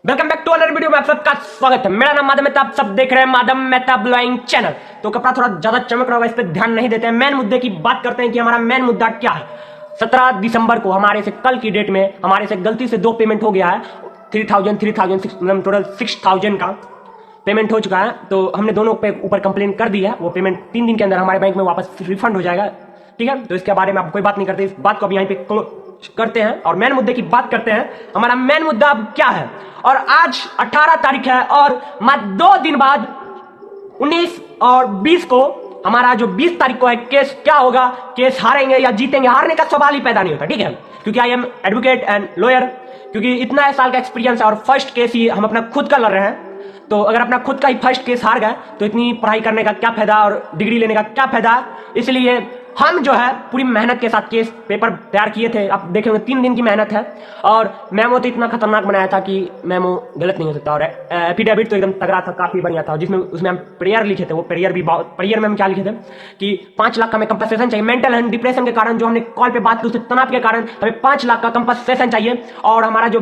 Welcome back to another video में आप सबका स्वागत है। मेरा नाम माधव मेहता, आप सब देख रहे हैं माधव मेहता ब्लॉगिंग चैनल। तो कपड़ा थोड़ा ज्यादा चमक रहा होगा, इस पर ध्यान नहीं देते हैं। मेन मुद्दे की बात करते हैं कि हमारा मेन मुद्दा क्या है। 17 दिसंबर को हमारे से कल की डेट में हमारे से गलती से 2 पेमेंट हो गया है। 3000 टोटल 6000 का पेमेंट हो चुका है। तो हमने दोनों पे ऊपर कंप्लेन कर दी है। वो पेमेंट 3 दिन के अंदर हमारे बैंक में वापस रिफंड हो जाएगा, ठीक है। तो इसके बारे में आप कोई बात नहीं करते, इस बात को अब यहीं पे करते हैं और मेन मुद्दे की बात करते हैं। हमारा मेन मुद्दा अब क्या है, और आज 18 तारीख है और मात्र 2 दिन बाद 19 और 20 को हमारा जो 20 तारीख को है केस क्या होगा, केस हारेंगे या जीतेंगे, हारने का सवाल ही पैदा नहीं होता, ठीक है। क्योंकि I am advocate and lawyer, क्योंकि इतना साल का एक्सपीरियंस है और फर्स्ट केस ही हम अपना खुद का लड़ रहे हैं। तो अगर अपना खुद का ही फर्स्ट केस हार गए तो इतनी पढ़ाई करने का क्या फायदा और डिग्री लेने का क्या फायदा। इसलिए हम जो है पूरी मेहनत के साथ केस पेपर तैयार किए थे। आप देखेंगे 3 दिन की मेहनत है और मेमो तो इतना खतरनाक बनाया था कि मेमो गलत नहीं हो सकता। और एफिडेविट तो एकदम तगड़ा था, काफी बढ़िया था, जिसमें उसमें हम प्रेयर लिखे थे। वो प्रेयर भी प्रेयर में हम क्या लिखे थे कि 5 लाख का हमें कंपनसेशन चाहिए। मेंटल एंड डिप्रेशन के कारण जो हमने कॉल पे बात की, उससे तनाव के कारण हमें 5 लाख का कंपनसेशन चाहिए। और हमारा जो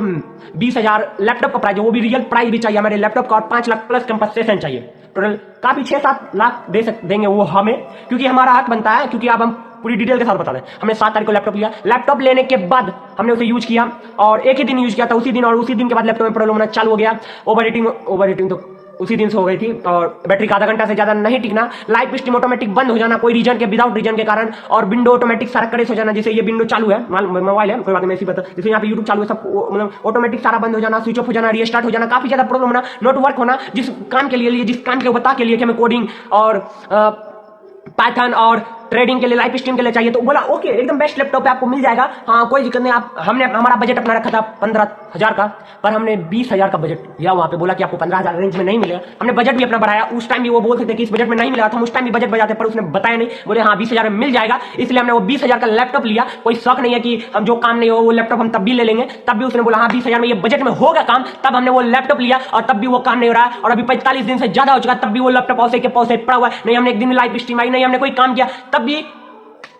20,000 लैपटॉप का प्राइस है वो भी रियल प्राइस भी चाहिए हमारे लैपटॉप का, और 5 लाख प्लस कंपनसेशन चाहिए। टोटल काफी 6-7 लाख देंगे वो हमें, क्योंकि हमारा हक बनता है। क्योंकि अब हम पूरी डिटेल के साथ बता दें, हमने 7 तारीख को लैपटॉप लिया। लैपटॉप लेने के बाद हमने उसे यूज किया और एक ही दिन यूज किया था, उसी दिन। और उसी दिन के बाद लैपटॉप में प्रॉब्लम होना चालू हो गया। ओवर हीटिंग तो उसी दिन से हो गई थी, और बैटरी का आधा घंटा से ज्यादा नहीं टिकना, लाइव स्ट्रीम ऑटोमेटिक बंद हो जाना कोई रीजन के विदाउट रीजन के कारण, और विंडो ऑटोमेटिक सारा क्रैश हो जाना। जैसे ये विंडो चालू है, मोबाइल है, कोई बात नहीं, ऐसी बता। जैसे यहाँ पे यूट्यूब चालू है, सब मतलब ऑटोमेटिक सारा बंद हो जाना, स्विच ऑफ हो जाना, रीस्टार्ट हो जाना, काफी ज्यादा प्रॉब्लम होना, नोट वर्क होना। जिस काम के लिए जिस काम के बता के लिए कि हमें कोडिंग और पाइथन और ट्रेडिंग के लिए, लाइव स्ट्रीम के लिए चाहिए, तो बोला ओके एकदम बेस्ट लैपटॉप है, आपको मिल जाएगा। हाँ कोई दिक्कत नहीं। हमने हमारा बजट अपना रखा था 15,000 का, पर हमने 20,000 का बजट दिया वहां पे। बोला कि आपको 15,000 रेंज में नहीं मिलेगा। हमने बजट भी अपना बढ़ाया। उस टाइम भी वो बोल सकते कि इस बजट में नहीं मिला था, हम उस टाइम भी बजट बढ़ाते, पर उसने बताया नहीं। बोले हाँ 20,000 में मिल जाएगा, इसलिए हमने वो 20,000 का लैपटॉप लिया। कोई शौक नहीं है कि हम जो काम नहीं हो वो लैपटॉप हम तब भी ले लेंगे। तब भी उसने बोला हाँ 20,000 में ये बजट में होगा काम, तब हमने वो लैपटॉप लिया, और तब भी वो काम नहीं हो रहा। और अभी 45 दिन से ज्यादा हो चुका, तब भी वो लैपटॉप पौसे के पौसे पड़ा हुआ है। नहीं हमने एक दिन लाइव स्ट्रीम आई, नहीं हमने कोई काम किया, तब भी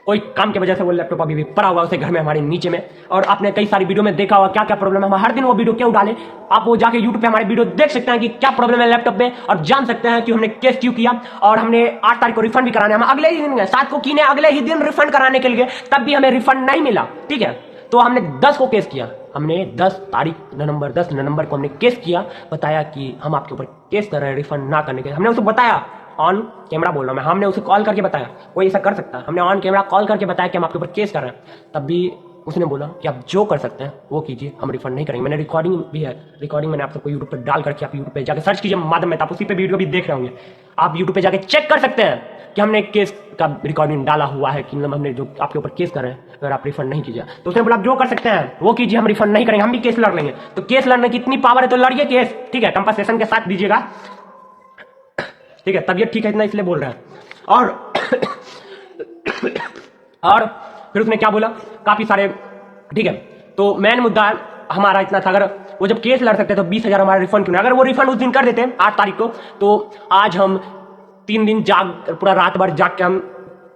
कोई काम की वजह से वो लैपटॉप अभी भी पड़ा हुआ है उसे घर में, हमारे नीचे में। और आपने कई सारी वीडियो में देखा होगा क्या क्या प्रॉब्लम है। हम हर दिन वो वीडियो क्यों डालें, आप वो जाके यूट्यूब पे हमारे वीडियो देख सकते हैं कि क्या प्रॉब्लम है लैपटॉप पे, और जान सकते हैं कि हमने केस क्यों किया। और हमने 8 तारीख को रिफंड भी कराने, हम अगले ही दिन 7 को कीने अगले ही दिन रिफंड कराने के लिए, तब भी हमें रिफंड नहीं मिला, ठीक है। तो हमने 10 को केस किया। हमने 10 नवंबर को हमने केस किया, बताया कि हम आपके ऊपर केस कर रहे हैं रिफंड ना करने के। हमने उसे बताया, ऑन कैमरा बोल रहा हूं मैं, हमने उसे कॉल करके बताया, कोई ऐसा कर सकता है। हमने ऑन कैमरा कॉल करके बताया कि हम आपके ऊपर केस कर रहे हैं, तब भी उसने बोला कि आप जो कर सकते हैं वो कीजिए, हम रिफंड नहीं करेंगे। मैंने रिकॉर्डिंग भी है, रिकॉर्डिंग मैंने आप सबको यूट्यूब पर डाल करके, आप यूट्यूब पे जाकर सर्च कीजिए माधव मेहता, उसी पे वीडियो भी देख रहे होंगे। आप यूट्यूब पे जाके चेक कर सकते हैं कि हमने केस का रिकॉर्डिंग डाला हुआ है कि हमने जो आपके ऊपर केस कर रहे हैं, अगर आप रिफंड नहीं कीजिए। तो उसने बोला आप जो कर सकते हैं वो कीजिए, हम रिफंड नहीं करेंगे, हम भी केस लड़ लेंगे। तो केस लड़ने की इतनी पावर है तो लड़िए केस, ठीक है, कंपनसेशन के साथ दीजिएगा, ठीक है। तबियत ठीक है इतना इसलिए बोल रहा है। और फिर उसने क्या बोला, काफी सारे, ठीक है। तो मेन मुद्दा हमारा इतना था, अगर वो जब केस लड़ सकते तो 20,000 हमारा रिफंड क्यों नहीं। अगर वो रिफंड उस दिन कर देते 8 तारीख को, तो आज हम 3 दिन पूरा रात भर जाग के हम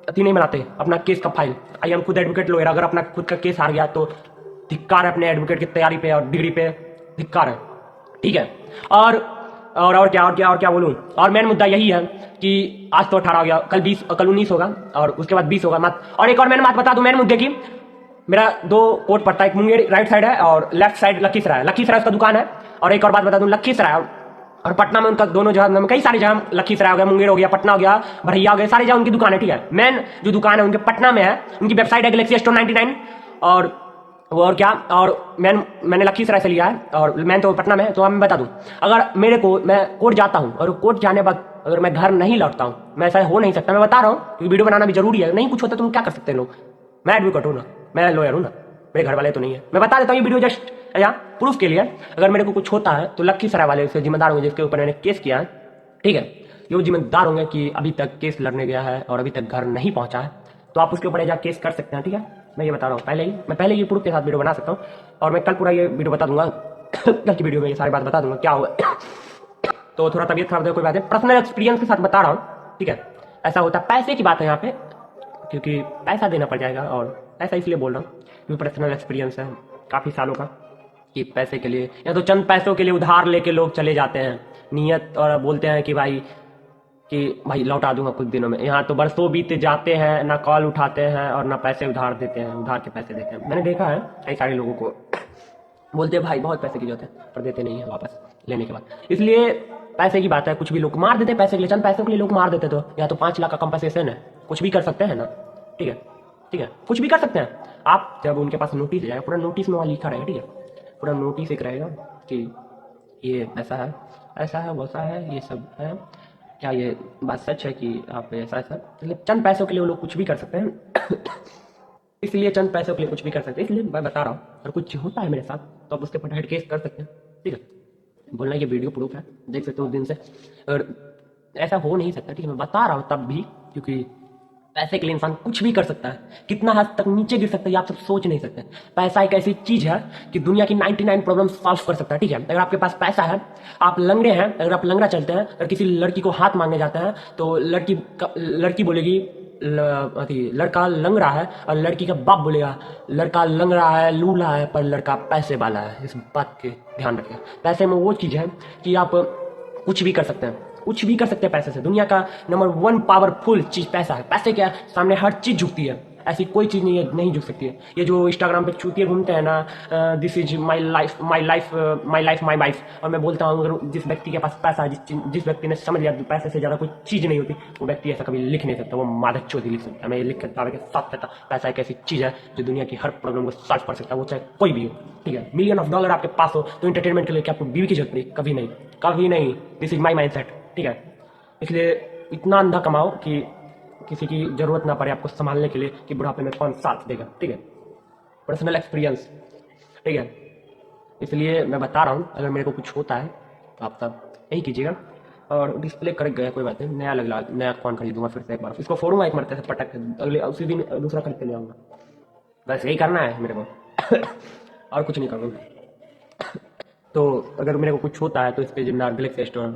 अति नहीं बनाते अपना केस का फाइल। आई हम खुद एडवोकेट लॉयर, अगर अपना खुद का केस हार गया तो धिक्कार है अपने एडवोकेट की तैयारी पे और डिग्री पे, धिक्कार है, ठीक है। और क्या बोलूं। और मेन मुद्दा यही है कि आज तो 18 हो गया, कल 19 होगा और उसके बाद 20 होगा। और एक और मैंने बात बता दूं मेन मुद्दे की, मेरा 2 कोर्ट पड़ता है, एक मुंगेर राइट साइड है और लेफ्ट साइड लखीसराय उसका दुकान है। और एक और बात बता दूं, लखीसराय और पटना में उनका दोनों जगह, कई सारी जगह, लखीसराय हो गया, मुंगेर हो गया, पटना हो गया, भरैया हो गया, सारी जगह उनकी दुकान है, ठीक है। मेन जो दुकान है उनके पटना में है, उनकी वेबसाइट है गैलेक्सी स्टोर 99। और क्या, और मैंने लखीसराय से लिया है और मैं तो पटना में है। तो मैं बता दूं, अगर मैं कोर्ट जाता हूं और कोर्ट जाने बाद अगर मैं घर नहीं लौटता हूं, मैं ऐसा हो नहीं सकता, मैं बता रहा हूं क्योंकि वीडियो बनाना भी जरूरी है। नहीं कुछ होता तुम क्या कर सकते हैं लोग, मैं एडवोकेट हूं ना, मैं लॉयर हूं ना, मेरे घर वाले तो नहीं है। मैं बता देता हूँ, ये वीडियो जस्ट या प्रूफ के लिए। अगर मेरे को कुछ होता है तो लखीसराय वाले से जिम्मेदार होंगे जिसके ऊपर मैंने केस किया है, ठीक है। ये वो जिम्मेदार होंगे कि अभी तक केस लड़ने गया है और अभी तक घर नहीं पहुंचा है, तो आप उसके ऊपर जा केस कर सकते हैं, ठीक है। मैं ये बता रहा हूँ मैं पहले ही प्रूफ के साथ वीडियो बना सकता हूँ, और मैं कल पूरा ये वीडियो बता दूंगा कल की वीडियो में ये सारी बात बता दूंगा क्या हुआ। तो थोड़ा तबीयत खराब है, कोई बात है, पर्सनल एक्सपीरियंस के साथ बता रहा हूँ, ठीक है। ऐसा होता है, पैसे की बात है यहाँ पे, क्योंकि पैसा देना पड़ जाएगा, और ऐसा इसलिए बोल रहा हूँ क्योंकि पर्सनल एक्सपीरियंस है काफ़ी सालों का। कि पैसे के लिए या तो चंद पैसों के लिए उधार लेके लोग चले जाते हैं नियत, और बोलते हैं कि भाई लौटा दूंगा कुछ दिनों में। यहाँ तो बरसों बीत जाते हैं, ना कॉल उठाते हैं और ना पैसे उधार देते हैं, उधार के पैसे देते हैं। मैंने देखा है कई सारे लोगों को, बोलते हैं भाई बहुत पैसे की जरूरत है, पर देते नहीं है वापस लेने के बाद। इसलिए पैसे की बात है, कुछ भी लोग मार देते हैं पैसे के लिए, चंद पैसों के लिए लोग मार देते। तो या तो 5 लाख का कंपनसेशन है, कुछ भी कर सकते हैं ना। ठीक है, ठीक है, कुछ भी कर सकते हैं आप। जब उनके पास नोटिस जाए, पूरा नोटिस में वहाँ लिखा रहेगा, ठीक है, पूरा नोटिस एक रहेगा कि ये ऐसा है, ऐसा है, वैसा है, ये सब है, क्या ये बात सच है कि आप ऐसा ऐसा। मतलब चंद पैसों के लिए वो लोग कुछ भी कर सकते हैं। इसलिए चंद पैसों के लिए कुछ भी कर सकते हैं। इसलिए मैं बता रहा हूँ, अगर कुछ होता है मेरे साथ तो आप उसके ऊपर केस कर सकते हैं। ठीक है, बोलना ये वीडियो प्रूफ है, देख सकते हो उस दिन से। और ऐसा हो नहीं सकता, ठीक है, मैं बता रहा हूँ तब भी, क्योंकि पैसे के लिए इंसान कुछ भी कर सकता है, कितना हद तक नीचे गिर सकता है ये आप सब सोच नहीं सकते। पैसा एक ऐसी चीज है कि दुनिया की 99 प्रॉब्लम सॉल्व कर सकता है। ठीक है, अगर आपके पास पैसा है, आप लंगड़े हैं, अगर आप लंगड़ा चलते हैं, अगर किसी लड़की को हाथ मांगने जाते हैं तो लड़की बोलेगी लड़का लंगड़ा है, और लड़की का बाप बोलेगा लड़का लंगड़ा है, लूला है, पर लड़का पैसे वाला है। इस बात के ध्यान रखें। पैसे में वो चीज है कि आप कुछ भी कर सकते हैं, कुछ भी कर सकते हैं पैसे से। दुनिया का नंबर 1 पावरफुल चीज पैसा है। पैसे के सामने हर चीज झुकती है, ऐसी कोई चीज नहीं झुक सकती है। ये जो इंस्टाग्राम पे चूतिए घूमते हैं ना, this is my life my life my life my wife, और मैं बोलता हूँ अगर जिस व्यक्ति के पास पैसा है, जिस व्यक्ति ने समझ लिया पैसे से ज्यादा कोई चीज नहीं होती, वो व्यक्ति ऐसा कभी लिख नहीं सकता। वो माधव चौधरी लिख सकता है। मैं लिख दावे के साथ कहता, पैसा एक ऐसी चीज है जो दुनिया की हर प्रॉब्लम को सॉल्व कर सकता है, वो चाहे कोई भी हो। ठीक है, $1,000,000 $1 आपके पास हो तो इंटरटेनमेंट के लिए क्या आपको बीवी की जरूरत नहीं? कभी नहीं, कभी नहीं। This is my mind set. ठीक है, इसलिए इतना अंधा कमाओ कि किसी की जरूरत ना पड़े आपको संभालने के लिए कि बुढ़ापे में कौन साथ देगा। ठीक है, पर्सनल एक्सपीरियंस। ठीक है, इसलिए मैं बता रहा हूँ, अगर मेरे को कुछ होता है तो आप सब यही कीजिएगा। और डिस्प्ले कर गया कोई बात नहीं, नया फ़ोन खरीदूंगा फिर से एक बार, इसको फोड़ूंगा एक मरते से पटक, अगले उसी दिन दूसरा खरीद के ले आऊँगा। बस यही करना है मेरे को। और कुछ नहीं करूँगा। तो अगर मेरे को कुछ होता है तो इस पे जितना Galaxy store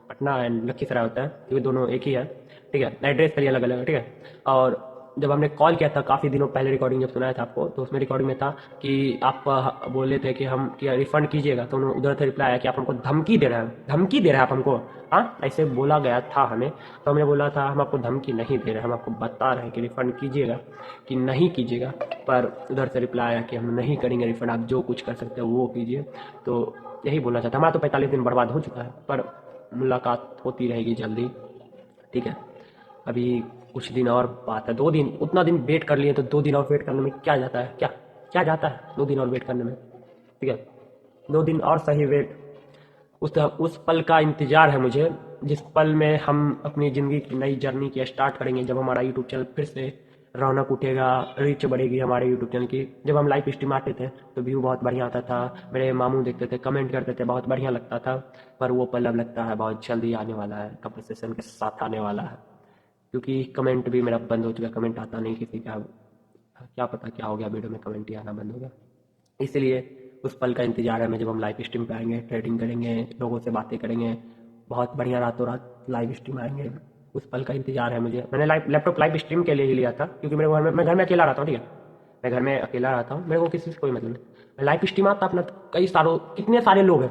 Patna and Lakhisarai होता है, क्योंकि दोनों एक ही है। ठीक है, एड्रेस खाली अलग अलग है। ठीक है, और जब हमने कॉल किया था काफ़ी दिनों पहले, रिकॉर्डिंग जब सुनाया था आपको, तो उसमें रिकॉर्डिंग में था कि आप बोले थे कि हम क्या रिफंड कीजिएगा, तो उन्होंने उधर से रिप्लाई आया कि आप हमको धमकी दे रहे हैं, धमकी दे रहे हैं आप हमको। हाँ, ऐसे बोला गया था हमें। तो हमने बोला था हम आपको धमकी नहीं दे रहे, हम आपको बता रहे हैं कि रिफंड कीजिएगा कि नहीं कीजिएगा। पर उधर से रिप्लाई आया कि हम नहीं करेंगे रिफंड, आप जो कुछ कर सकते हो वो कीजिए। तो यही बोलना चाहता। हमारा तो 45 दिन बर्बाद हो चुका है, पर मुलाकात होती रहेगी जल्दी। ठीक है, अभी कुछ दिन और बात है, 2 दिन, उतना दिन वेट कर लिए तो 2 दिन और वेट करने में क्या जाता है, क्या जाता है 2 दिन और वेट करने में। ठीक है, 2 दिन और सही वेट। उस पल का इंतजार है मुझे, जिस पल में हम अपनी ज़िंदगी की नई जर्नी की स्टार्ट करेंगे, जब हमारा यूट्यूब चैनल फिर से रौनक उठेगा, रीच बढ़ेगी हमारे यूट्यूब चैनल की। जब हम लाइव स्ट्रीम आते थे तो व्यू बहुत बढ़िया आता था, मेरे मामू देखते थे, कमेंट करते थे, बहुत बढ़िया लगता था। पर वो पल अब लगता है बहुत जल्दी आने वाला है, कंपनसेशन के साथ आने वाला है, क्योंकि कमेंट भी मेरा बंद हो चुका, कमेंट आता नहीं किसी का। क्या पता क्या हो गया, वीडियो में कमेंट ही आना बंद हो गया। इसलिए उस पल का इंतजार है हमें, जब हम लाइव स्ट्रीम पे आएंगे, ट्रेडिंग करेंगे, लोगों से बातें करेंगे, बहुत बढ़िया रातों रात लाइव स्ट्रीम आएंगे। उस पल का इंतजार है मुझे। मैंने लैपटॉप लाइव स्ट्रीम के लिए ही लिया था, क्योंकि मेरे घर में, मैं घर में अकेला रहता हूँ। ठीक है, मैं घर में अकेला रहता हूँ, मेरे को किसी से कोई मतलब नहीं। मैं लाइव स्ट्रीम आता अपना, कई सारों, कितने सारे लोग हैं,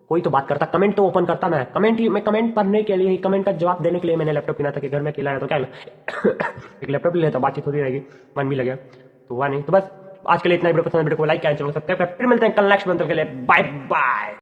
कोई तो बात करता, कमेंट तो ओपन करता मैं, कमेंट पढ़ने के लिए ही, कमेंट का जवाब देने के लिए मैंने लैपटॉप किया था कि घर में अकेला है तो क्या एक लैपटॉप ले लेता, बातचीत होती रहेगी, मन भी लगे तो हुआ नहीं। तो बस आज के लिए इतना ही। वीडियो पसंद है, वीडियो को लाइक करें, चैनल को सब्सक्राइब करें। फिर मिलते हैं कल नेक्स्ट मंत्र के लिए। Bye bye.